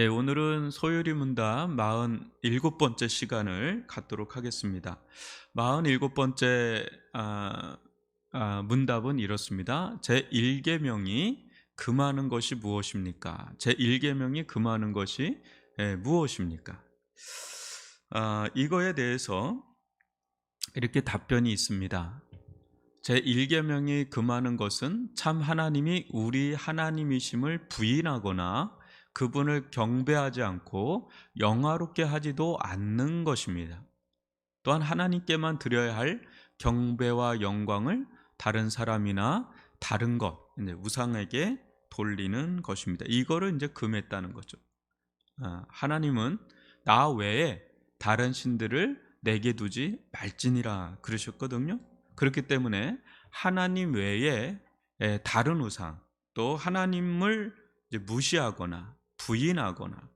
오늘은 소율이 문답 47번째 시간을 갖도록 하겠습니다. 47번째 문답은 이렇습니다. 제1계명이 금하는 것이 무엇입니까? 제1계명이 금하는 것이 무엇입니까? 이거에 대해서 이렇게 답변이 있습니다. 제1계명이 금하는 것은 참 하나님이 우리 하나님이심을 부인하거나 그분을 경배하지 않고 영화롭게 하지도 않는 것입니다. 또한 하나님께만 드려야 할 경배와 영광을 다른 사람이나 다른 것, 우상에게 돌리는 것입니다. 이거를 이제 금했다는 거죠. 하나님은 나 외에 다른 신들을 내게 두지 말지니라 그러셨거든요. 그렇기 때문에 하나님 외에 다른 우상, 또 하나님을 이제 무시하거나 부인하거나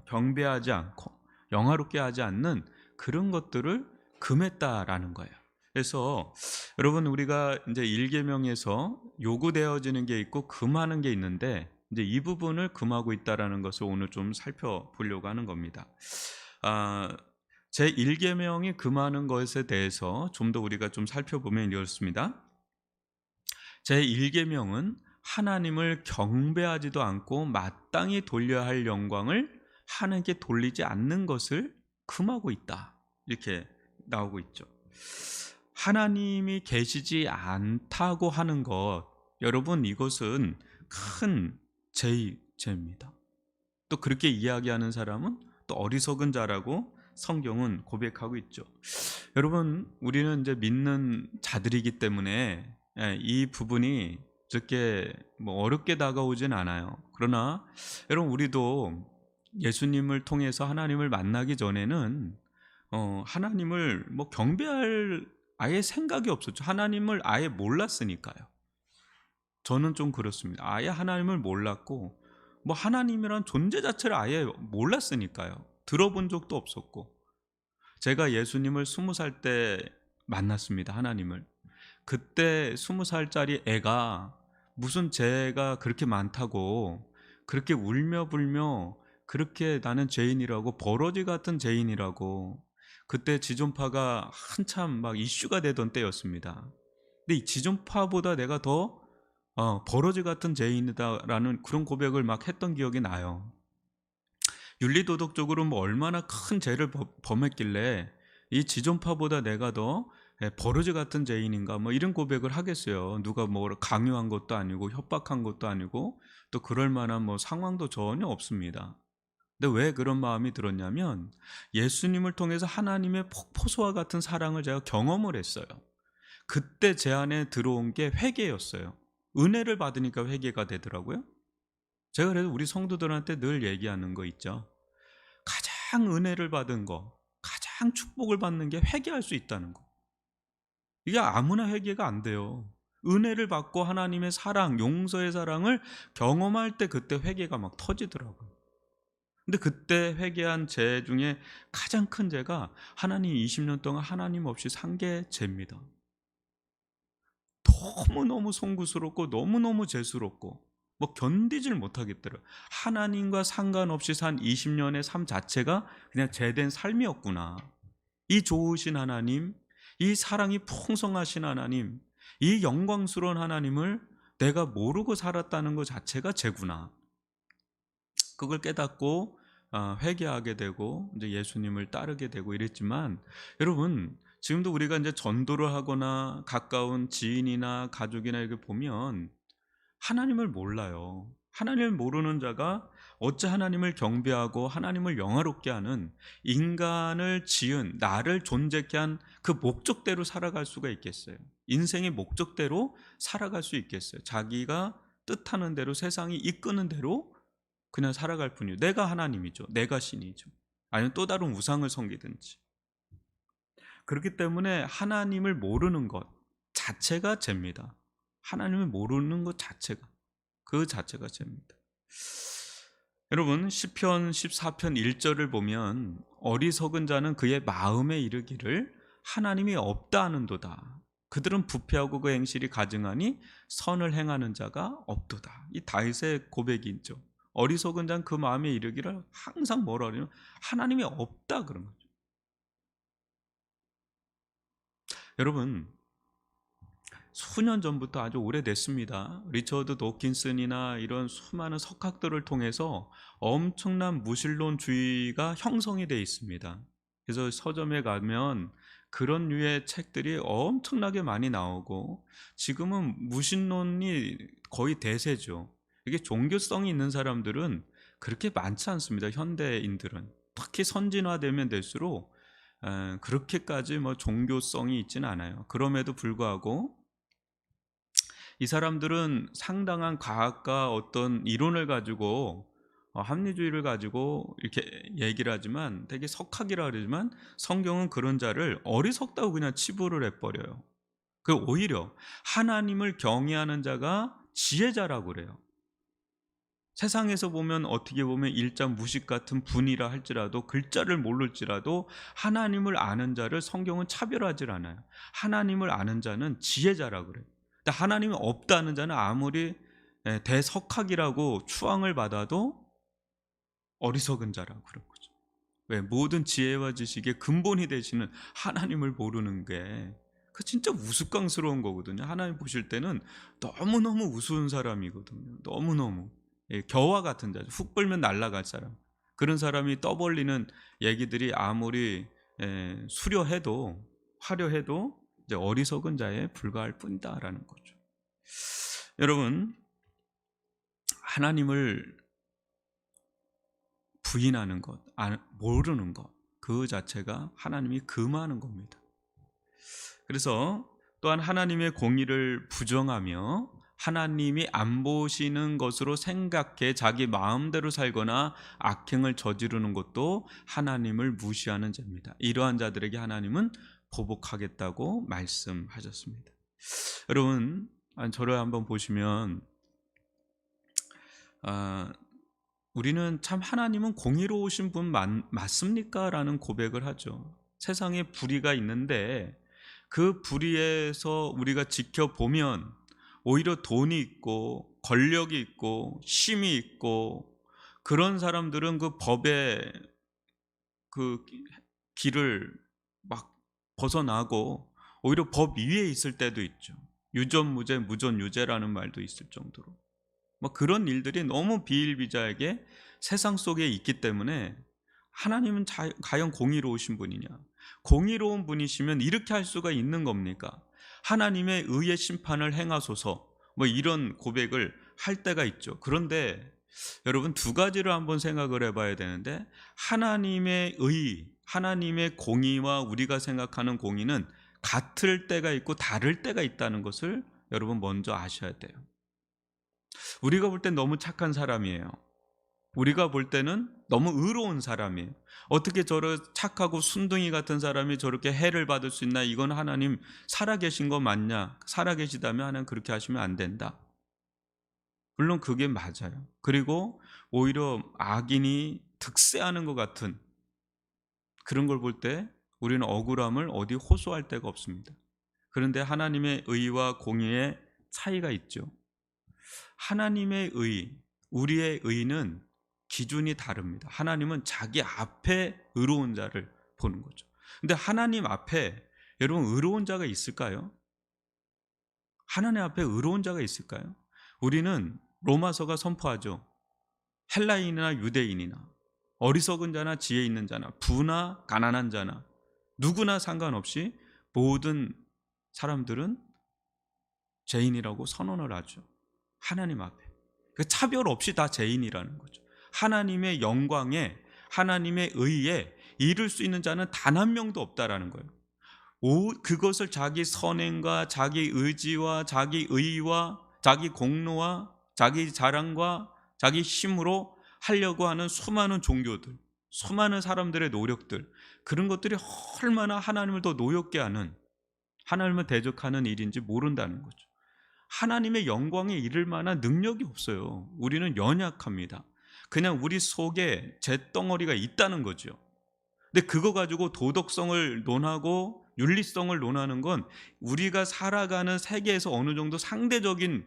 경배하지 않고 영화롭게 하지 않는 그런 것들을 금했다라는 거예요. 그래서 여러분, 우리가 이제 1계명에서 요구되어지는 게 있고 금하는 게 있는데, 이제 이 부분을 금하고 있다라는 것을 오늘 좀 살펴보려고 하는 겁니다. 제 1계명이 금하는 것에 대해서 좀 더 우리가 좀 살펴보면 이렇습니다. 제 1계명은 하나님을 경배하지도 않고 마땅히 돌려야 할 영광을 하나님께 돌리지 않는 것을 금하고 있다, 이렇게 나오고 있죠. 하나님이 계시지 않다고 하는 것, 여러분, 이것은 큰 죄입니다. 또 그렇게 이야기하는 사람은 또 어리석은 자라고 성경은 고백하고 있죠. 여러분, 우리는 이제 믿는 자들이기 때문에 이 부분이 그렇게 어렵게 다가오진 않아요. 그러나 여러분, 우리도 예수님을 통해서 하나님을 만나기 전에는 하나님을 경배할 아예 생각이 없었죠. 하나님을 아예 몰랐으니까요. 저는 좀 그렇습니다. 아예 하나님을 몰랐고, 하나님이란 존재 자체를 아예 몰랐으니까요. 들어본 적도 없었고. 제가 예수님을 20살 때 만났습니다. 하나님을. 그때 20살짜리 애가 무슨 죄가 그렇게 많다고 그렇게 울며 불며 그렇게 나는 죄인이라고, 버러지 같은 죄인이라고, 그때 지존파가 한참 막 이슈가 되던 때였습니다. 근데 이 지존파보다 내가 더 버러지 같은 죄인이다라는 그런 고백을 막 했던 기억이 나요. 윤리도덕적으로 얼마나 큰 죄를 범했길래 이 지존파보다 내가 더 버러지 같은 죄인인가, 이런 고백을 하겠어요. 누가 강요한 것도 아니고 협박한 것도 아니고 또 그럴 만한 상황도 전혀 없습니다. 근데 왜 그런 마음이 들었냐면, 예수님을 통해서 하나님의 폭포수와 같은 사랑을 제가 경험을 했어요. 그때 제 안에 들어온 게 회개였어요. 은혜를 받으니까 회개가 되더라고요. 제가 그래서 우리 성도들한테 늘 얘기하는 거 있죠. 가장 은혜를 받은 거, 가장 축복을 받는 게 회개할 수 있다는 거. 이게 아무나 회개가 안 돼요. 은혜를 받고 하나님의 사랑, 용서의 사랑을 경험할 때 그때 회개가 막 터지더라고요. 근데 그때 회개한 죄 중에 가장 큰 죄가 하나님 20년 동안 하나님 없이 산 게 죄입니다. 너무너무 송구스럽고 너무너무 죄스럽고 견디질 못하겠더라고요. 하나님과 상관없이 산 20년의 삶 자체가 그냥 죄된 삶이었구나. 이 좋으신 하나님, 이 사랑이 풍성하신 하나님, 이 영광스러운 하나님을 내가 모르고 살았다는 것 자체가 죄구나. 그걸 깨닫고 회개하게 되고 이제 예수님을 따르게 되고 이랬지만, 여러분, 지금도 우리가 이제 전도를 하거나 가까운 지인이나 가족이나 이렇게 보면 하나님을 몰라요. 하나님을 모르는 자가 어찌 하나님을 경배하고 하나님을 영화롭게 하는, 인간을 지은, 나를 존재케 한 그 목적대로 살아갈 수가 있겠어요? 인생의 목적대로 살아갈 수 있겠어요? 자기가 뜻하는 대로, 세상이 이끄는 대로 그냥 살아갈 뿐이에요. 내가 하나님이죠. 내가 신이죠. 아니면 또 다른 우상을 섬기든지. 그렇기 때문에 하나님을 모르는 것 자체가 죄입니다. 하나님을 모르는 것 자체가, 그 자체가 죄입니다. 여러분, 시편 14편 1절을 보면 어리석은 자는 그의 마음에 이르기를 하나님이 없다 하는도다. 그들은 부패하고 그 행실이 가증하니 선을 행하는 자가 없도다. 이 다윗의 고백이 있죠. 어리석은 자는 그 마음에 이르기를 항상 뭐라 그러냐면 하나님이 없다 그런 거죠. 여러분, 수년 전부터 아주 오래됐습니다. 리처드 도킨슨이나 이런 수많은 석학들을 통해서 엄청난 무신론주의가 형성이 되어 있습니다. 그래서 서점에 가면 그런 류의 책들이 엄청나게 많이 나오고, 지금은 무신론이 거의 대세죠. 이게 종교성이 있는 사람들은 그렇게 많지 않습니다. 현대인들은 특히 선진화되면 될수록 그렇게까지 뭐 종교성이 있지는 않아요. 그럼에도 불구하고 이 사람들은 상당한 과학과 어떤 이론을 가지고 합리주의를 가지고 이렇게 얘기를 하지만, 되게 석학이라 그러지만 성경은 그런 자를 어리석다고 그냥 치부를 해버려요. 그 오히려 하나님을 경외하는 자가 지혜자라고 그래요. 세상에서 보면 어떻게 보면 일자 무식 같은 분이라 할지라도, 글자를 모를지라도 하나님을 아는 자를 성경은 차별하지 않아요. 하나님을 아는 자는 지혜자라고 그래요. 근데 하나님이 없다는 자는 아무리 대석학이라고 추앙을 받아도 어리석은 자라고 그런 거죠. 왜? 모든 지혜와 지식의 근본이 되시는 하나님을 모르는 게, 그 진짜 우스꽝스러운 거거든요. 하나님 보실 때는 너무너무 우스운 사람이거든요. 너무너무 겨와 같은 자죠. 훅 불면 날아갈 사람. 그런 사람이 떠벌리는 얘기들이 아무리 수려해도 화려해도 이제 어리석은 자에 불과할 뿐이다라는 거죠. 여러분, 하나님을 부인하는 것, 모르는 것, 그 자체가 하나님이 금하는 겁니다. 그래서 또한 하나님의 공의를 부정하며 하나님이 안 보시는 것으로 생각해 자기 마음대로 살거나 악행을 저지르는 것도 하나님을 무시하는 자입니다. 이러한 자들에게 하나님은 보복하겠다고 말씀하셨습니다. 여러분, 저를 한번 보시면 우리는 참 하나님은 공의로우신 분 맞습니까? 라는 고백을 하죠. 세상에 불의가 있는데 그 불의에서 우리가 지켜보면 오히려 돈이 있고 권력이 있고 힘이 있고, 그런 사람들은 그 법의 그 길을 막 벗어나고 오히려 법 위에 있을 때도 있죠. 유전무죄, 무전유죄라는 말도 있을 정도로 뭐 그런 일들이 너무 비일비재하게 세상 속에 있기 때문에 하나님은 과연 공의로우신 분이냐? 공의로운 분이시면 이렇게 할 수가 있는 겁니까? 하나님의 의의 심판을 행하소서, 뭐 이런 고백을 할 때가 있죠. 그런데 여러분, 두 가지를 한번 생각을 해봐야 되는데, 하나님의 의, 하나님의 공의와 우리가 생각하는 공의는 같을 때가 있고 다를 때가 있다는 것을 여러분 먼저 아셔야 돼요. 우리가 볼 땐 너무 착한 사람이에요. 우리가 볼 때는 너무 의로운 사람이에요. 어떻게 저런 착하고 순둥이 같은 사람이 저렇게 해를 받을 수 있나? 이건 하나님 살아계신 거 맞냐? 살아계시다면 하나님 그렇게 하시면 안 된다. 물론 그게 맞아요. 그리고 오히려 악인이 득세하는 것 같은 그런 걸 볼 때 우리는 억울함을 어디 호소할 데가 없습니다. 그런데 하나님의 의와 공의의 차이가 있죠. 하나님의 의, 우리의 의는 기준이 다릅니다. 하나님은 자기 앞에 의로운 자를 보는 거죠. 근데 하나님 앞에 여러분 의로운 자가 있을까요? 하나님 앞에 의로운 자가 있을까요? 우리는 로마서가 선포하죠. 헬라인이나 유대인이나 어리석은 자나 지혜 있는 자나 부나 가난한 자나 누구나 상관없이 모든 사람들은 죄인이라고 선언을 하죠. 하나님 앞에. 그 차별 없이 다 죄인이라는 거죠. 하나님의 영광에, 하나님의 의에 이룰 수 있는 자는 단 한 명도 없다라는 거예요. 그것을 자기 선행과 자기 의지와 자기 의와 자기 공로와 자기 자랑과 자기 힘으로 하려고 하는 수많은 종교들, 수많은 사람들의 노력들, 그런 것들이 얼마나 하나님을 더 노엽게 하는, 하나님을 대적하는 일인지 모른다는 거죠. 하나님의 영광에 이를 만한 능력이 없어요. 우리는 연약합니다. 그냥 우리 속에 잿덩어리가 있다는 거죠. 근데 그거 가지고 도덕성을 논하고 윤리성을 논하는 건 우리가 살아가는 세계에서 어느 정도 상대적인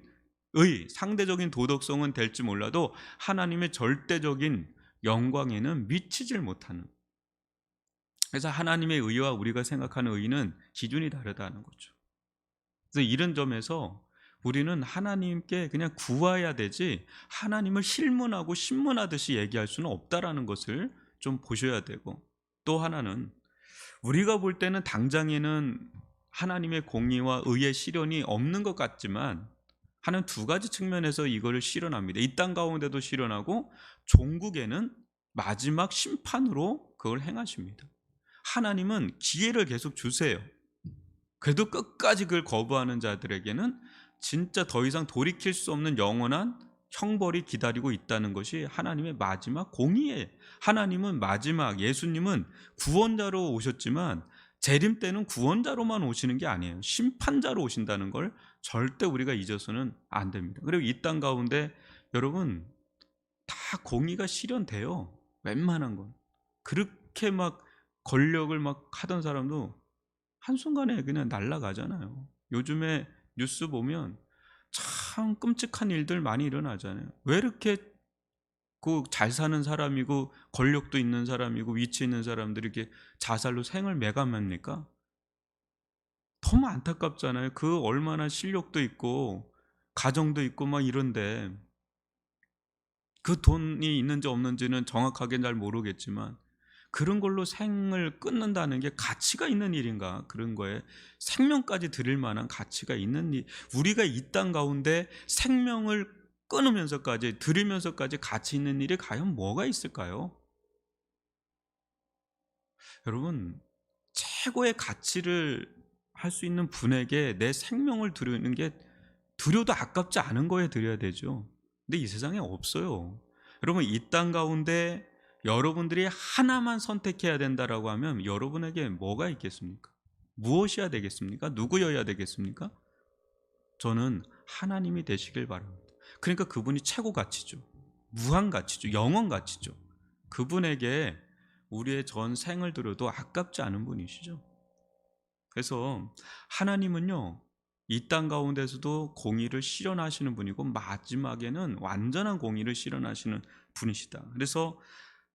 상대적인 도덕성은 될지 몰라도 하나님의 절대적인 영광에는 미치질 못하는. 그래서 하나님의 의와 우리가 생각하는 의는 기준이 다르다는 거죠. 그래서 이런 점에서 우리는 하나님께 그냥 구해야 되지 하나님을 실문하고 신문하듯이 얘기할 수는 없다라는 것을 좀 보셔야 되고, 또 하나는 우리가 볼 때는 당장에는 하나님의 공의와 의의 실현이 없는 것 같지만 하나님 두 가지 측면에서 이거를 실현합니다. 이 땅 가운데도 실현하고 종국에는 마지막 심판으로 그걸 행하십니다. 하나님은 기회를 계속 주세요. 그래도 끝까지 그걸 거부하는 자들에게는 진짜 더 이상 돌이킬 수 없는 영원한 형벌이 기다리고 있다는 것이 하나님의 마지막 공의예요. 하나님은 마지막, 예수님은 구원자로 오셨지만 재림 때는 구원자로만 오시는 게 아니에요. 심판자로 오신다는 걸 절대 우리가 잊어서는 안 됩니다. 그리고 이 땅 가운데 여러분 다 공의가 실현돼요. 웬만한 건. 그렇게 막 권력을 막 하던 사람도 한순간에 그냥 날아가잖아요. 요즘에 뉴스 보면 참 끔찍한 일들 많이 일어나잖아요. 왜 이렇게 그 잘 사는 사람이고 권력도 있는 사람이고 위치 있는 사람들이 이렇게 자살로 생을 매감합니까? 너무 안타깝잖아요. 그 얼마나 실력도 있고 가정도 있고 막 이런데 그 돈이 있는지 없는지는 정확하게 잘 모르겠지만 그런 걸로 생을 끊는다는 게 가치가 있는 일인가? 그런 거에 생명까지 드릴 만한 가치가 있는 일. 우리가 이 땅 가운데 생명을 끊으면서까지 드리면서까지 가치 있는 일이 과연 뭐가 있을까요? 여러분, 최고의 가치를 할 수 있는 분에게 내 생명을 드리는 게 드려도 아깝지 않은 거에 드려야 되죠. 근데 이 세상에 없어요. 여러분, 이 땅 가운데 여러분들이 하나만 선택해야 된다라고 하면 여러분에게 뭐가 있겠습니까? 무엇이어야 되겠습니까? 누구여야 되겠습니까? 저는 하나님이 되시길 바랍니다. 그러니까 그분이 최고 가치죠. 무한 가치죠. 영원 가치죠. 그분에게 우리의 전 생을 들여도 아깝지 않은 분이시죠. 그래서 하나님은요, 이 땅 가운데서도 공의를 실현하시는 분이고 마지막에는 완전한 공의를 실현하시는 분이시다. 그래서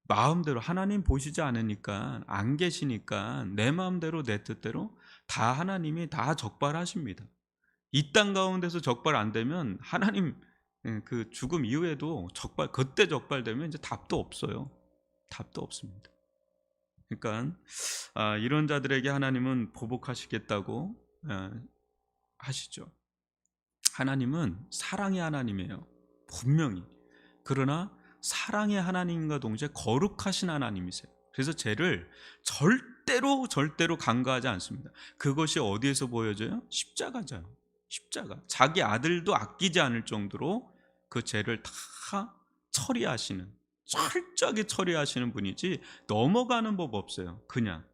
마음대로 하나님 보시지 않으니까 안 계시니까 내 마음대로 내 뜻대로 다 하나님이 다 적발하십니다. 이 땅 가운데서 적발 안 되면 하나님 그 죽음 이후에도 적발 그때 적발되면 이제 답도 없어요. 답도 없습니다. 그러니까 이런 자들에게 하나님은 보복하시겠다고 하시죠. 하나님은 사랑의 하나님이에요. 분명히. 그러나 사랑의 하나님과 동시에 거룩하신 하나님이세요. 그래서 죄를 절대로 간과하지 않습니다. 그것이 어디에서 보여져요? 십자가죠. 십자가. 자기 아들도 아끼지 않을 정도로 그 죄를 다 처리하시는, 철저하게 처리하시는 분이지 넘어가는 법 없어요. 그냥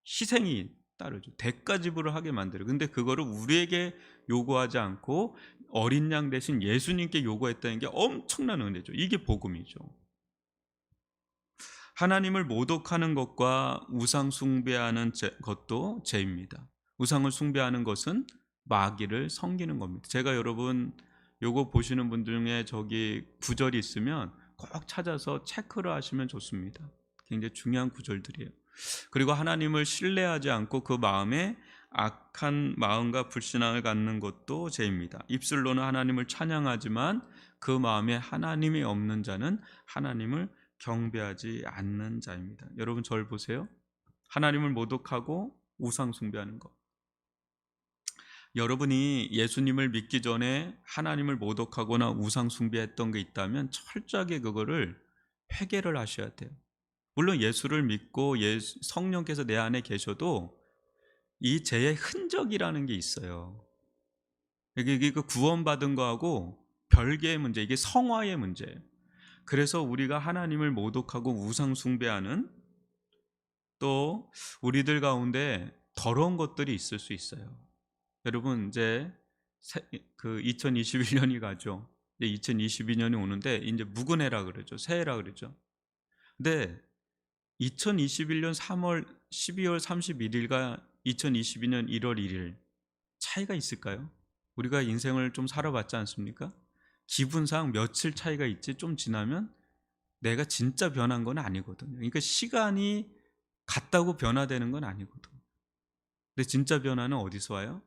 희생이 따르죠. 대가 지불을 하게 만들어요. 근데 그거를 우리에게 요구하지 않고 어린 양 대신 예수님께 요구했다는 게 엄청난 은혜죠. 이게 복음이죠. 하나님을 모독하는 것과 우상 숭배하는 것도 죄입니다. 우상을 숭배하는 것은 마귀를 섬기는 겁니다. 제가 여러분 요거 보시는 분 중에 저기 구절이 있으면 꼭 찾아서 체크를 하시면 좋습니다. 굉장히 중요한 구절들이에요. 그리고 하나님을 신뢰하지 않고 그 마음에 악한 마음과 불신앙을 갖는 것도 죄입니다. 입술로는 하나님을 찬양하지만 그 마음에 하나님이 없는 자는 하나님을 경배하지 않는 자입니다. 여러분 저를 보세요. 하나님을 모독하고 우상 숭배하는 것. 여러분이 예수님을 믿기 전에 하나님을 모독하거나 우상 숭배했던 게 있다면 철저하게 그거를 회개를 하셔야 돼요. 물론 예수를 믿고 성령께서 내 안에 계셔도 이 죄의 흔적이라는 게 있어요. 이게 그 구원받은 거하고 별개의 문제, 이게 성화의 문제예요. 그래서 우리가 하나님을 모독하고 우상 숭배하는 또 우리들 가운데 더러운 것들이 있을 수 있어요. 여러분 이제 그 2021년이 가죠. 이제 2022년이 오는데 이제 묵은해라 그러죠. 새해라 그러죠. 근데 2021년 3월 12월 31일과 2022년 1월 1일 차이가 있을까요? 우리가 인생을 좀 살아봤지 않습니까? 기분상 며칠 차이가 있지 좀 지나면 내가 진짜 변한 건 아니거든요. 그러니까 시간이 같다고 변화되는 건 아니거든. 근데 진짜 변화는 어디서 와요?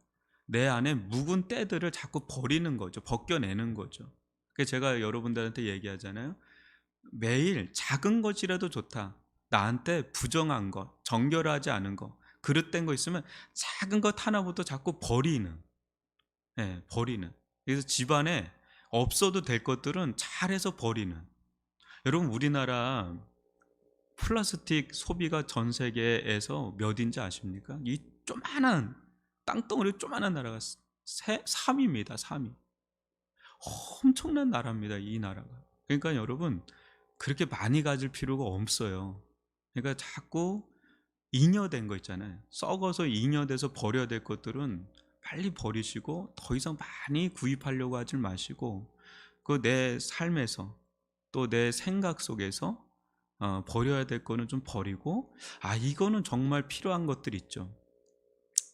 내 안에 묵은 때들을 자꾸 버리는 거죠. 벗겨내는 거죠. 그래서 제가 여러분들한테 얘기하잖아요. 매일 작은 것이라도 좋다. 나한테 부정한 것, 정결하지 않은 것, 그릇된 거 있으면 작은 것 하나부터 자꾸 버리는, 버리는. 그래서 집안에 없어도 될 것들은 잘해서 버리는. 여러분, 우리나라 플라스틱 소비가 전 세계에서 몇인지 아십니까? 이 조만한 땅덩어리 조만한 나라가 3위입니다. 3위. 엄청난 나라입니다. 이 나라가. 그러니까 여러분, 그렇게 많이 가질 필요가 없어요. 그러니까 자꾸 잉여된 거 있잖아요. 썩어서 잉여돼서 버려야 될 것들은 빨리 버리시고 더 이상 많이 구입하려고 하지 마시고 그 내 삶에서 또 내 생각 속에서 버려야 될 거는 좀 버리고 이거는 정말 필요한 것들 있죠.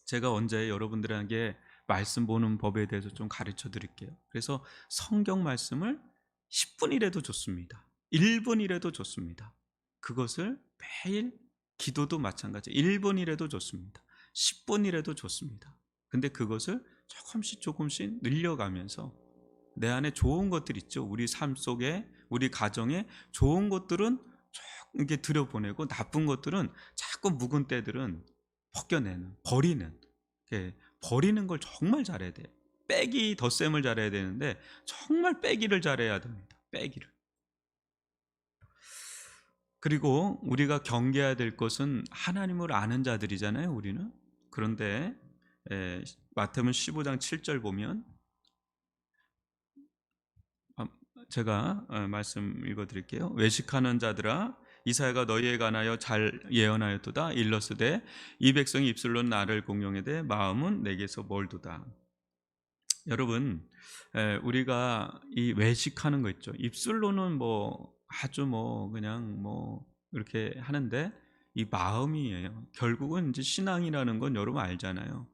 제가 언제 여러분들에게 말씀 보는 법에 대해서 좀 가르쳐 드릴게요. 그래서 성경 말씀을 10분이라도 좋습니다. 1분이라도 좋습니다. 그것을 매일 기도도 마찬가지 1분이라도 좋습니다. 10분이라도 좋습니다. 근데 그것을 조금씩 늘려가면서 내 안에 좋은 것들 있죠. 우리 삶 속에 우리 가정에 좋은 것들은 이렇게 들여보내고 나쁜 것들은 자꾸 묵은 때들은 벗겨내는 버리는 버리는 걸 정말 잘해야 돼요. 빼기 덧셈을 잘해야 되는데 정말 빼기를 잘해야 됩니다. 빼기를. 그리고 우리가 경계해야 될 것은 하나님을 아는 자들이잖아요. 우리는. 그런데 마태복음 15장 7절 보면 제가 말씀 읽어드릴게요. 외식하는 자들아 이사야가 너희에 관하여 잘 예언하였도다. 일러스되 이 백성이 입술로 나를 공경하되 마음은 내게서 멀도다. 여러분, 우리가 이 외식하는 거 있죠. 입술로는 뭐 아주 뭐 그냥 뭐 이렇게 하는데 이 마음이에요. 결국은 이제 신앙이라는 건 여러분 알잖아요.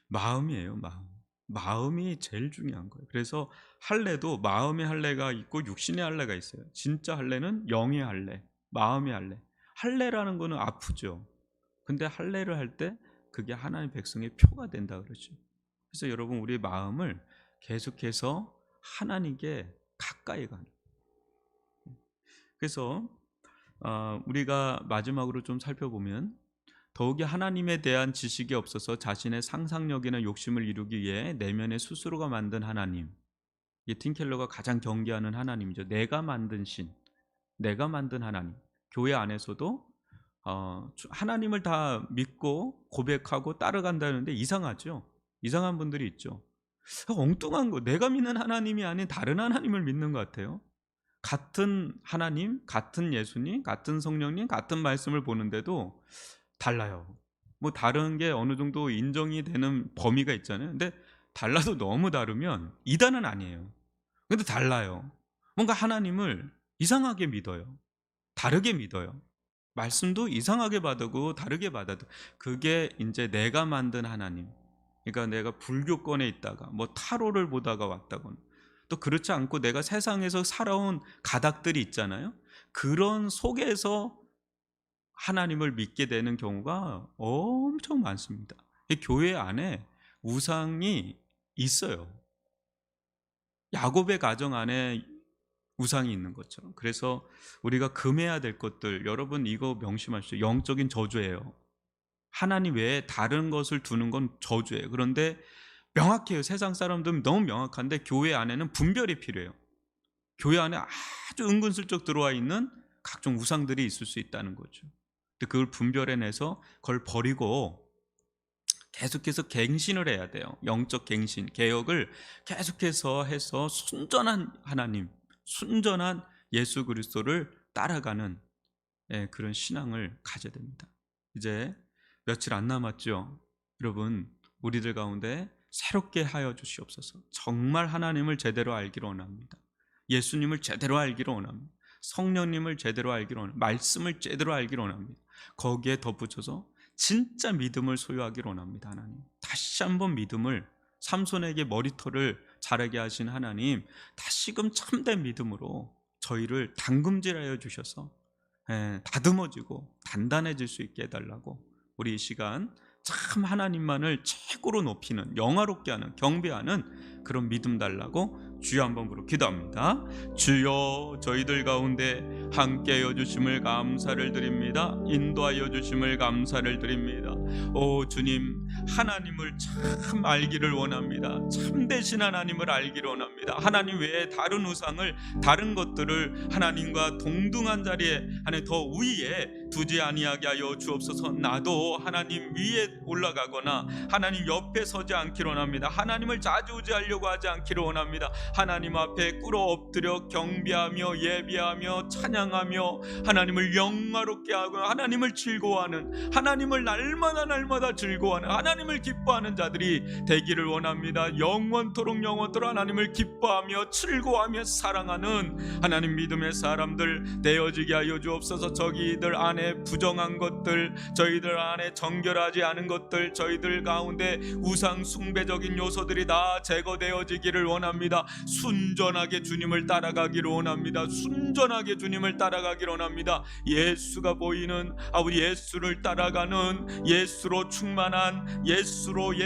마음이에요, 마음. 마음이 제일 중요한 거예요. 그래서 할례도 마음의 할례가 있고 육신의 할례가 있어요. 진짜 할례는 영의 할례, 마음의 할례. 할례라는 거는 아프죠. 근데 할례를 할 때 그게 하나님 백성의 표가 된다 그러죠. 그래서 여러분 우리 마음을 계속해서 하나님께 가까이 가는. 그래서 우리가 마지막으로 좀 살펴보면 더욱이 하나님에 대한 지식이 없어서 자신의 상상력이나 욕심을 이루기 위해 내면의 스스로가 만든 하나님. 이게 틴켈러가 가장 경계하는 하나님이죠. 내가 만든 신, 내가 만든 하나님. 교회 안에서도 하나님을 다 믿고 고백하고 따라간다는데 이상하죠. 이상한 분들이 있죠. 엉뚱한 거. 내가 믿는 하나님이 아닌 다른 하나님을 믿는 것 같아요. 같은 하나님, 같은 예수님, 같은 성령님, 같은 말씀을 보는데도 달라요. 뭐 다른 게 어느 정도 인정이 되는 범위가 있잖아요. 근데 달라도 너무 다르면 이단은 아니에요. 근데 달라요. 뭔가 하나님을 이상하게 믿어요. 다르게 믿어요. 말씀도 이상하게 받고 다르게 받아도 그게 이제 내가 만든 하나님. 그러니까 내가 불교권에 있다가 뭐 타로를 보다가 왔다거나 또 그렇지 않고 내가 세상에서 살아온 가닥들이 있잖아요. 그런 속에서 하나님을 믿게 되는 경우가 엄청 많습니다. 교회 안에 우상이 있어요. 야곱의 가정 안에 우상이 있는 것처럼. 그래서 우리가 금해야 될 것들, 여러분 이거 명심하십시오. 영적인 저주예요. 하나님 외에 다른 것을 두는 건 저주예요. 그런데 명확해요. 세상 사람들은 너무 명확한데 교회 안에는 분별이 필요해요. 교회 안에 아주 은근슬쩍 들어와 있는 각종 우상들이 있을 수 있다는 거죠. 근데 그걸 분별해내서 그걸 버리고 계속해서 갱신을 해야 돼요. 영적 갱신, 개혁을 계속해서 해서 순전한 하나님, 순전한 예수 그리스도를 따라가는 그런 신앙을 가져야 됩니다. 이제 며칠 안 남았죠. 여러분, 우리들 가운데 새롭게 하여 주시옵소서. 정말 하나님을 제대로 알기를 원합니다. 예수님을 제대로 알기를 원합니다. 성령님을 제대로 알기를 원합니다. 말씀을 제대로 알기를 원합니다. 거기에 덧붙여서 진짜 믿음을 소유하기를 원합니다. 하나님, 다시 한번 믿음을 삼손에게 머리털을 자라게 하신 하나님, 다시금 참된 믿음으로 저희를 담금질하여 주셔서 다듬어지고 단단해질 수 있게 해달라고, 우리 이 시간 참 하나님만을 최고로 높이는, 영화롭게 하는, 경배하는 그런 믿음 달라고 주여 한번 부르고 기도합니다. 주여, 저희들 가운데 함께하여 주심을 감사를 드립니다. 인도하여 주심을 감사를 드립니다. 오 주님, 하나님을 참 알기를 원합니다. 참되신 하나님을 알기를 원합니다. 하나님 외에 다른 우상을, 다른 것들을 하나님과 동등한 자리에, 하나님 더 위에 두지 아니하게 하여 주옵소서. 나도 하나님 위에 올라가거나 하나님 옆에 서지 않기를 원합니다. 하나님을 좌지우지하려고 하지 않기를 원합니다. 하나님 앞에 꿇어 엎드려 경배하며 예배하며 찬양하며 하나님을 영화롭게 하고 하나님을 즐거워하는, 하나님을 날마다 즐거워하는, 하나님을 기뻐하는 자들이 되기를 원합니다. 영원토록 하나님을 기뻐하며 즐거워하며 사랑하는 하나님 믿음의 사람들 되어지게 하여 주옵소서. 저희들 안에 부정한 것들, 저희들 안에 정결하지 않은 것들, 저희들 가운데 우상 숭배적인 요소들이 다 제거되어지기를 원합니다. 순전하게 주님을 따라가기를 원합니다. 순전하게 주님을 따라가기를 원합니다. 예수가 보이는 아버지, 예수를 따라가는, 예수로 충만한, 예수로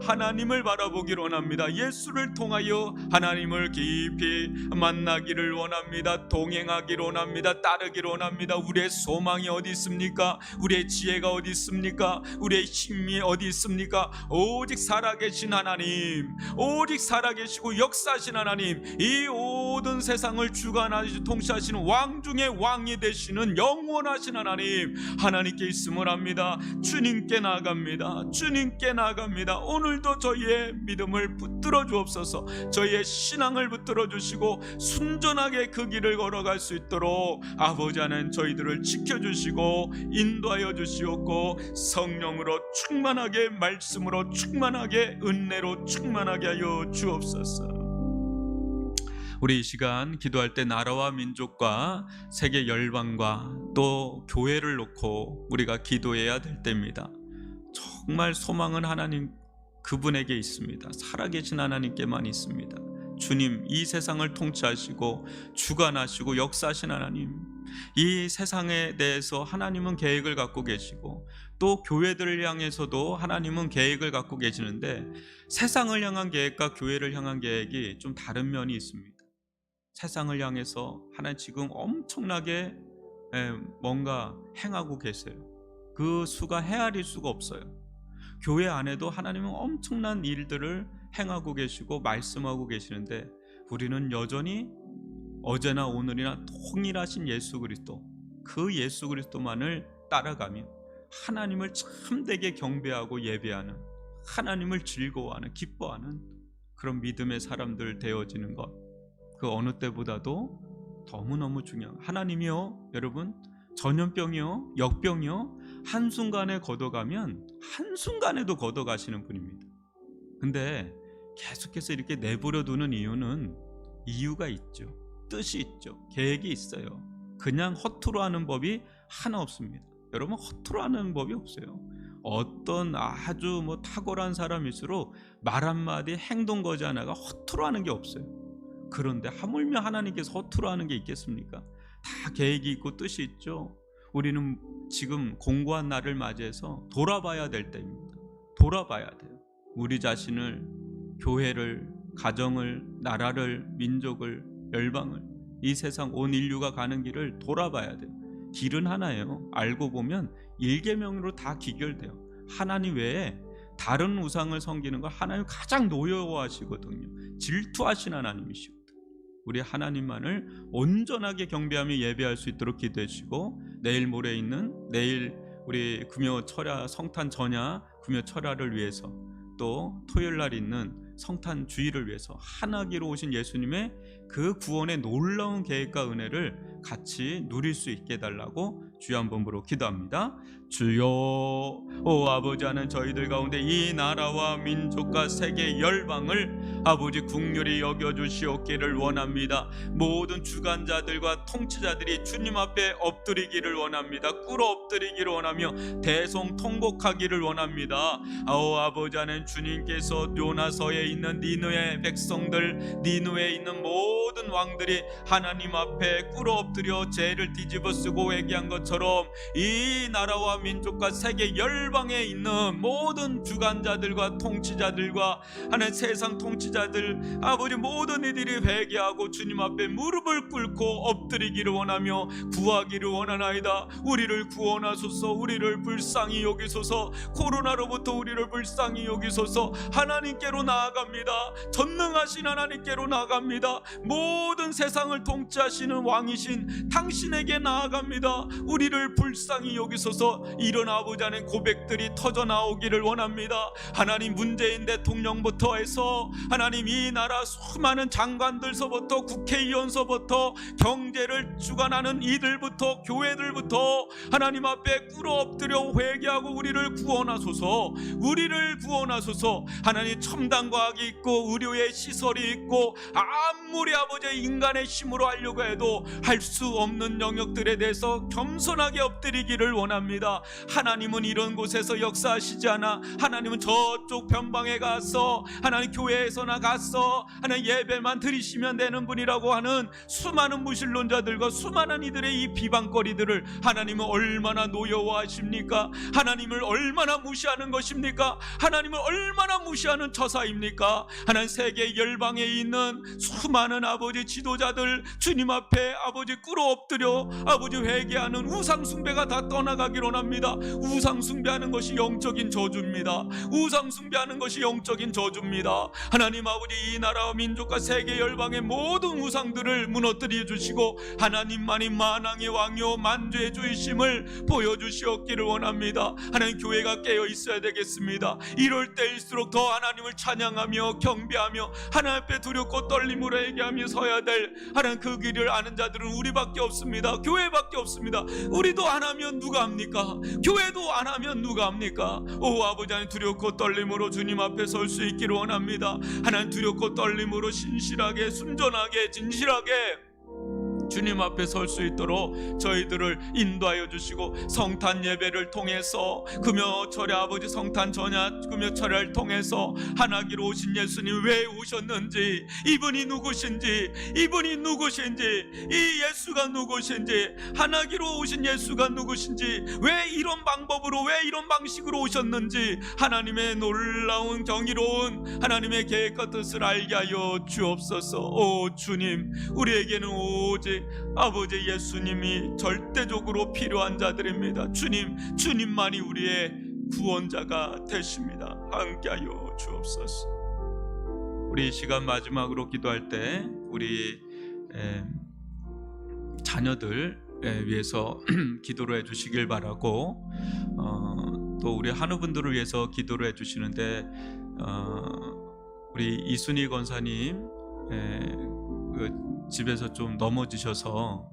하나님을 바라보기를 원합니다. 예수를 통하여 하나님을 깊이 만나기를 원합니다. 동행하기를 원합니다. 따르기를 원합니다. 우리의 소망이 어디 있습니까? 우리의 지혜가 어디 있습니까? 우리의 힘이 어디 있습니까? 오직 살아계신 하나님, 오직 살아계시고 역사하신 하나님, 이 모든 세상을 주관하시고 통치하시는 왕 중에 왕이 되시는 영원하신 하나님, 하나님께 있음을 합니다. 주님께 나아갑니다. 주님께 나아갑니다. 오늘도 저희의 믿음을 붙들어 주옵소서. 저희의 신앙을 붙들어 주시고 순전하게 그 길을 걸어갈 수 있도록 아버지 하나님 저희들을 지켜주시고 인도하여 주시옵고, 성령으로 충만하게, 말씀으로 충만하게, 은혜로 충만하게 하여 주옵소서. 우리 이 시간 기도할 때 나라와 민족과 세계 열방과 또 교회를 놓고 우리가 기도해야 될 때입니다. 정말 소망은 하나님 그분에게 있습니다. 살아계신 하나님께만 있습니다. 주님, 이 세상을 통치하시고 주관하시고 역사하신 하나님, 이 세상에 대해서 하나님은 계획을 갖고 계시고 또 교회들을 향해서도 하나님은 계획을 갖고 계시는데, 세상을 향한 계획과 교회를 향한 계획이 좀 다른 면이 있습니다. 세상을 향해서 하나님 지금 엄청나게 뭔가 행하고 계세요. 그 수가 헤아릴 수가 없어요. 교회 안에도 하나님은 엄청난 일들을 행하고 계시고 말씀하고 계시는데, 우리는 여전히 어제나 오늘이나 동일하신 예수 그리스도, 그 예수 그리스도만을 따라가며 하나님을 참되게 경배하고 예배하는, 하나님을 즐거워하는, 기뻐하는 그런 믿음의 사람들 되어지는 것, 그 어느 때보다도 너무너무 중요한, 하나님이요 여러분, 전염병이요 역병이요 한순간에 걷어가면 한순간에도 걷어가시는 분입니다. 근데 계속해서 이렇게 내버려 두는 이유는 이유가 있죠. 뜻이 있죠. 계획이 있어요. 그냥 허투루 하는 법이 하나 없습니다. 여러분, 허투루 하는 법이 없어요. 어떤 아주 탁월한 사람일수록 말 한마디, 행동 거지 하나가 허투루 하는 게 없어요. 그런데 하물며 하나님께서 허투루 하는 게 있겠습니까? 다 계획이 있고 뜻이 있죠. 우리는 지금 공고한 날을 맞이해서 돌아봐야 될 때입니다. 돌아봐야 돼요. 우리 자신을, 교회를, 가정을, 나라를, 민족을, 열방을, 이 세상 온 인류가 가는 길을 돌아봐야 돼요. 길은 하나예요. 알고 보면 일계명으로 다 기결돼요. 하나님 외에 다른 우상을 섬기는 걸 하나님 가장 노여워하시거든요. 질투하신 하나님이시거든요. 우리 하나님만을 온전하게 경배하며 예배할 수 있도록 기도해 주시고, 내일 모레 있는, 내일 우리 금요 철야 성탄 전야 금요 철야를 위해서, 또 토요일 날 있는 성탄 주일을 위해서 하나기로 오신 예수님의 그 구원의 놀라운 계획과 은혜를 같이 누릴 수 있게 해달라고 주여 한번 부르고 기도합니다. 주여, 오 아버지, 하는 저희들 가운데 이 나라와 민족과 세계 열방을 아버지 긍휼히 여겨주시옵기를 원합니다. 모든 주관자들과 통치자들이 주님 앞에 엎드리기를 원합니다. 꿇어 엎드리기를 원하며 대성통곡하기를 원합니다. 오 아버지, 하는 주님께서 요나서에 있는 니느웨 백성들, 니느웨에 있는 모든 왕들이 하나님 앞에 꿇어 엎드려 죄를 뒤집어 쓰고 회개한 것처럼 이 나라와 민족과 세계 열방에 있는 모든 주관자들과 통치자들과 하나님 세상 통치자들 아버지 모든 이들이 회개하고 주님 앞에 무릎을 꿇고 엎드리기를 원하며 구하기를 원하나이다. 우리를 구원하소서. 우리를 불쌍히 여기소서. 코로나로부터 우리를 불쌍히 여기소서. 하나님께로 나아갑니다. 전능하신 하나님께로 나아갑니다. 모든 세상을 통치하시는 왕이신 당신에게 나아갑니다. 우리를 불쌍히 여기소서. 이런 아버지 하는 고백들이 터져 나오기를 원합니다. 하나님, 문재인 대통령부터 해서 하나님 이 나라 수많은 장관들서부터 국회의원서부터 경제를 주관하는 이들부터 교회들부터 하나님 앞에 꿇어 엎드려 회개하고 우리를 구원하소서. 우리를 구원하소서. 하나님, 첨단 과학이 있고 의료의 시설이 있고 아무리 아버지 인간의 힘으로 하려고 해도 할 수 없는 영역들에 대해서 겸손하게 엎드리기를 원합니다. 하나님은 이런 곳에서 역사하시지 않아. 하나님은 저쪽 변방에 가서 하나님 교회에서나 가서 하나님 예배만 드리시면 되는 분이라고 하는 수많은 무신론자들과 수많은 이들의 이 비방거리들을 하나님은 얼마나 노여워하십니까? 하나님을 얼마나 무시하는 것입니까? 하나님을 얼마나 무시하는 처사입니까? 하나님, 세계 열방에 있는 수많은 아버지 지도자들 주님 앞에 아버지 꿇어 엎드려 아버지 회개하는 우상 숭배가 다 떠나가기를 원합니다. 우상 숭배하는 것이 영적인 저주입니다. 우상 숭배하는 것이 영적인 저주입니다. 하나님 아버지, 이 나라와 민족과 세계 열방의 모든 우상들을 무너뜨려 주시고 하나님만이 만왕의 왕이요 만주의 주이심을 보여주시옵기를 원합니다. 하나님, 교회가 깨어 있어야 되겠습니다. 이럴 때일수록 더 하나님을 찬양하며 경배하며 하나님 앞에 두렵고 떨림으로 얘기하며 서야 될 하나님 그 길을 아는 자들은 우리밖에 없습니다. 교회밖에 없습니다. 우리도 안 하면 누가 합니까? 교회도 안 하면 누가 합니까? 오 아버지, 하나님 두렵고 떨림으로 주님 앞에 설 수 있기를 원합니다. 하나님, 두렵고 떨림으로 신실하게 순전하게 진실하게 주님 앞에 설 수 있도록 저희들을 인도하여 주시고 성탄 예배를 통해서 금요철에 아버지 성탄 전야 금요철을 통해서 하나기로 오신 예수님 왜 오셨는지, 이분이 누구신지 이 예수가 누구신지, 하나기로 오신 예수가 누구신지, 왜 이런 방법으로 왜 이런 방식으로 오셨는지 하나님의 놀라운 경이로운 하나님의 계획과 뜻을 알게 하여 주옵소서. 오 주님, 우리에게는 오직 아버지 예수님이 절대적으로 필요한 자들입니다. 주님만이 우리의 구원자가 되십니다. 함께하여 주옵소서. 우리 이 시간 마지막으로 기도할 때 우리 자녀들 위해서 기도를 해주시길 바라고, 또 우리 한우분들을 위해서 기도를 해주시는데, 우리 이순희 권사님 집에서 좀 넘어지셔서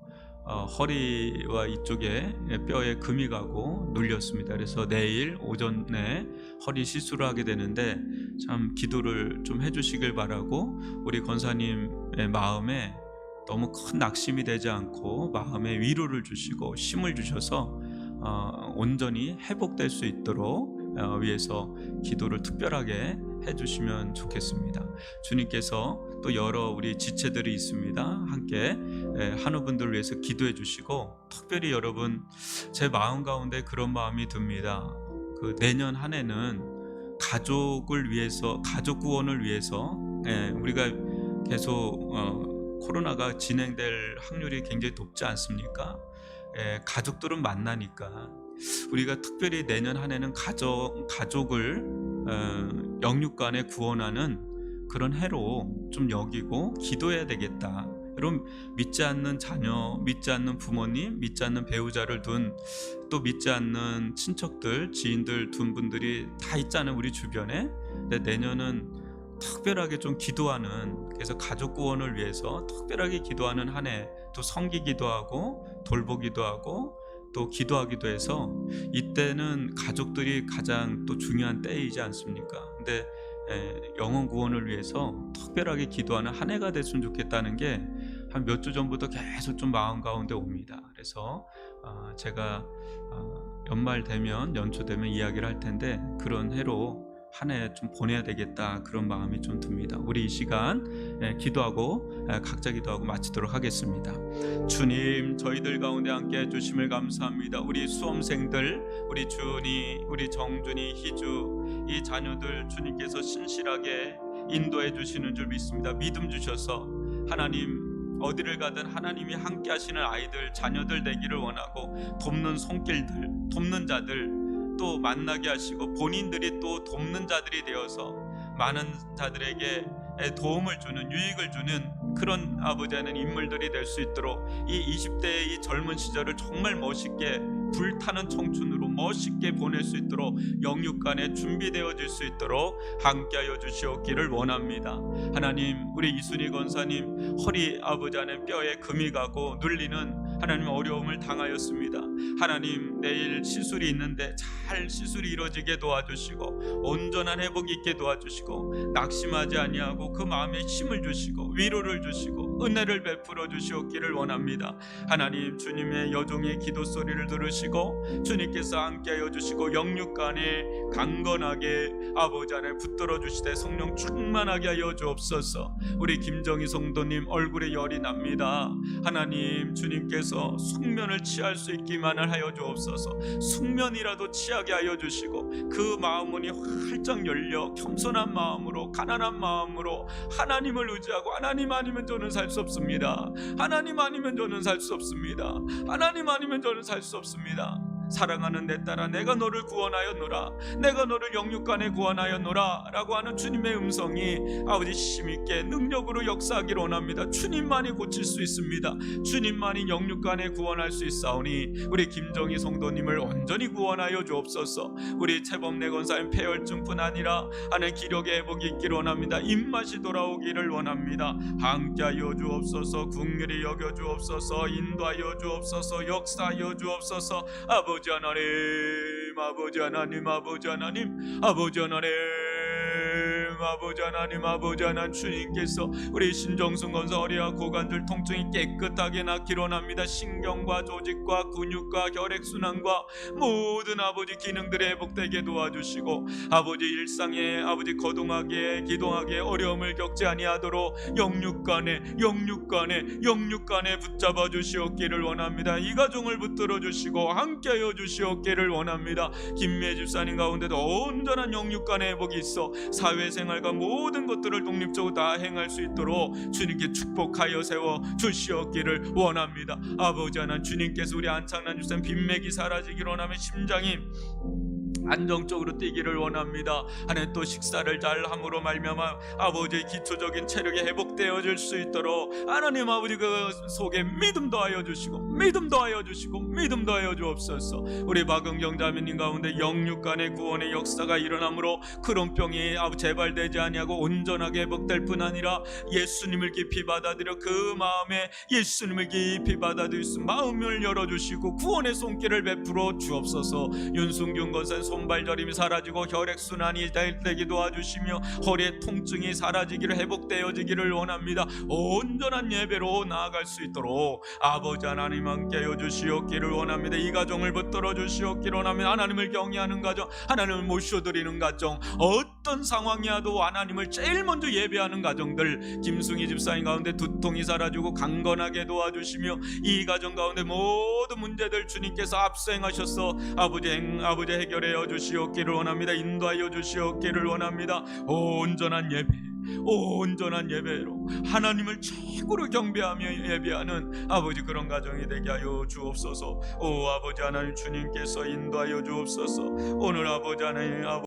허리와 이쪽에 뼈에 금이 가고 눌렸습니다. 그래서 내일 오전에 허리 시술을 하게 되는데 참 기도를 좀 해주시길 바라고, 우리 권사님의 마음에 너무 큰 낙심이 되지 않고 마음에 위로를 주시고 힘을 주셔서 온전히 회복될 수 있도록 위해서 기도를 특별하게 해주시면 좋겠습니다. 주님께서 또 여러 우리 지체들이 있습니다. 함께 한우분들을 위해서 기도해 주시고, 특별히 여러분, 제 마음 가운데 그런 마음이 듭니다. 그 내년 한 해는 가족을 위해서, 가족 구원을 위해서, 우리가 계속 코로나가 진행될 확률이 굉장히 높지 않습니까? 가족들은 만나니까 우리가 특별히 내년 한 해는 가족을 영육간에 구원하는 그런 해로 좀 여기고 기도해야 되겠다. 여러분, 믿지 않는 자녀, 믿지 않는 부모님, 믿지 않는 배우자를 둔, 또 믿지 않는 친척들, 지인들 둔 분들이 다 있잖아요, 우리 주변에. 근데 내년은 특별하게 좀 기도하는, 그래서 가족 구원을 위해서 특별하게 기도하는 한 해, 또 섬기기도 하고 돌보기도 하고 또 기도하기도 해서 이때는 가족들이 가장 또 중요한 때이지 않습니까? 근데 영혼 구원을 위해서 특별하게 기도하는 한 해가 됐으면 좋겠다는 게 한 몇 주 전부터 계속 좀 마음 가운데 옵니다. 그래서 제가 연말 되면 연초 되면 이야기를 할 텐데 그런 해로 한 해 좀 보내야 되겠다, 그런 마음이 좀 듭니다. 우리 이 시간 기도하고 각자 기도하고 마치도록 하겠습니다. 주님, 저희들 가운데 함께 해주심을 감사합니다. 우리 수험생들, 우리 준이, 우리 정준이, 희주, 이 자녀들 주님께서 신실하게 인도해 주시는 줄 믿습니다. 믿음 주셔서 하나님, 어디를 가든 하나님이 함께 하시는 아이들, 자녀들 되기를 원하고, 돕는 손길들, 돕는 자들 또 만나게 하시고, 본인들이 또 돕는 자들이 되어서 많은 자들에게 도움을 주는, 유익을 주는 그런 아버지 하는 인물들이 될 수 있도록, 이 20대의 이 젊은 시절을 정말 멋있게, 불타는 청춘으로 멋있게 보낼 수 있도록, 영육간에 준비되어질 수 있도록 함께하여 주시옵기를 원합니다. 하나님, 우리 이순희 권사님 허리 아버지 하나님 뼈에 금이 가고 눌리는 하나님 어려움을 당하였습니다. 하나님, 내일 시술이 있는데 잘 시술이 이루어지게 도와주시고, 온전한 회복이 있게 도와주시고, 낙심하지 아니하고 그 마음에 힘을 주시고 위로를 주시고 은혜를 베풀어 주시옵기를 원합니다. 하나님, 주님의 여종의 기도 소리를 들으시고 주님께서 함께하여 주시고, 영육간에 강건하게 아버지 안에 붙들어 주시되 성령 충만하게 하여 주옵소서. 우리 김정희 성도님 얼굴에 열이 납니다. 하나님, 주님께서 숙면을 취할 수 있기만을 하여 주옵소서. 숙면이라도 취하게 하여 주시고, 그 마음 문이 활짝 열려 겸손한 마음으로, 가난한 마음으로 하나님을 의지하고, 하나님 아니면 저는 살 수 없습니다. 하나님 아니면 저는 살 수 없습니다. 하나님 아니면 저는 살 수 없습니다. 사랑하는 내 딸아, 내가 너를 구원하였노라, 내가 너를 영육간에 구원하였노라 라고 하는 주님의 음성이 아버지 힘있게 능력으로 역사하기를 원합니다. 주님만이 고칠 수 있습니다. 주님만이 영육간에 구원할 수 있사오니 우리 김정희 성도님을 온전히 구원하여 주옵소서. 우리 최범래 권사님 폐혈증뿐 아니라 안에 기력의 회복이 있기를 원합니다. 입맛이 돌아오기를 원합니다. 함께하여 주옵소서. 긍휼히 여겨 주옵소서. 인도하여 주옵소서. 역사하여 주옵소서. 아버지 하나님, 아버지 하나님, 아버지 하나님, 아버지 하나님, 아버지 하나님, 아버지 하나님, 주님께서 우리 신정순 권사 허리와 고관절 통증이 깨끗하게 낫기를 원합니다. 신경과 조직과 근육과 혈액순환과 모든 아버지 기능들이 회복되게 도와주시고, 아버지 일상에 아버지 거동하게 기동하게 어려움을 겪지 아니하도록 영육간에 붙잡아 주시옵기를 원합니다. 이 가정을 붙들어 주시고 함께하여 주시옵기를 원합니다. 김매 집사님 가운데도 온전한 영육간의 회복이 있어 사회생활과 모든 것들을 독립적으로 다 행할 수 있도록 주님께 축복하여 세워 주시옵기를 원합니다. 아버지 하나님, 주님께서 우리 안창란 집사님 빈맥이 사라지기를 원하며 심장이 안정적으로 뛰기를 원합니다. 하나님, 또 식사를 잘 함으로 말미암아 아버지의 기초적인 체력이 회복되어질 수 있도록 하나님 아버지 그 속에 믿음 더하여 주시고, 믿음 더하여 주시고, 믿음 더하여 주옵소서. 우리 박은경 자매님 가운데 영육간의 구원의 역사가 일어나므로 그런 병이 재발되지 아니하고 온전하게 회복될 뿐 아니라 예수님을 깊이 받아들여 그 마음에 예수님을 깊이 받아들일 수 마음을 열어주시고 구원의 손길을 베풀어 주옵소서. 윤승균 권사님 손발저림이 사라지고 혈액순환이 되게 도와주시며 허리의 통증이 사라지기를, 회복되어지기를 원합니다. 온전한 예배로 나아갈 수 있도록 아버지 하나님 함께하여 주시옵기를 원합니다. 이 가정을 붙들어 주시옵기를 원합니다. 하나님을 경외하는 가정, 하나님을 모셔드리는 가정, 어떤 상황이라도 하나님을 제일 먼저 예배하는 가정들, 김승희 집사님 가운데 두통이 사라지고 강건하게 도와주시며 이 가정 가운데 모든 문제들 주님께서 앞서 행하셔서 아버지 해결해 주시옵기를 원합니다. 인도하여 주시옵기를 원합니다. 온전한 예배로 하나님을 최고로 경배하며 예배하는 아버지 그런 가정이 되게 하여 주옵소서. 오 아버지 하나님, 주님께서 인도하여 주옵소서. 오늘 아버지 하나님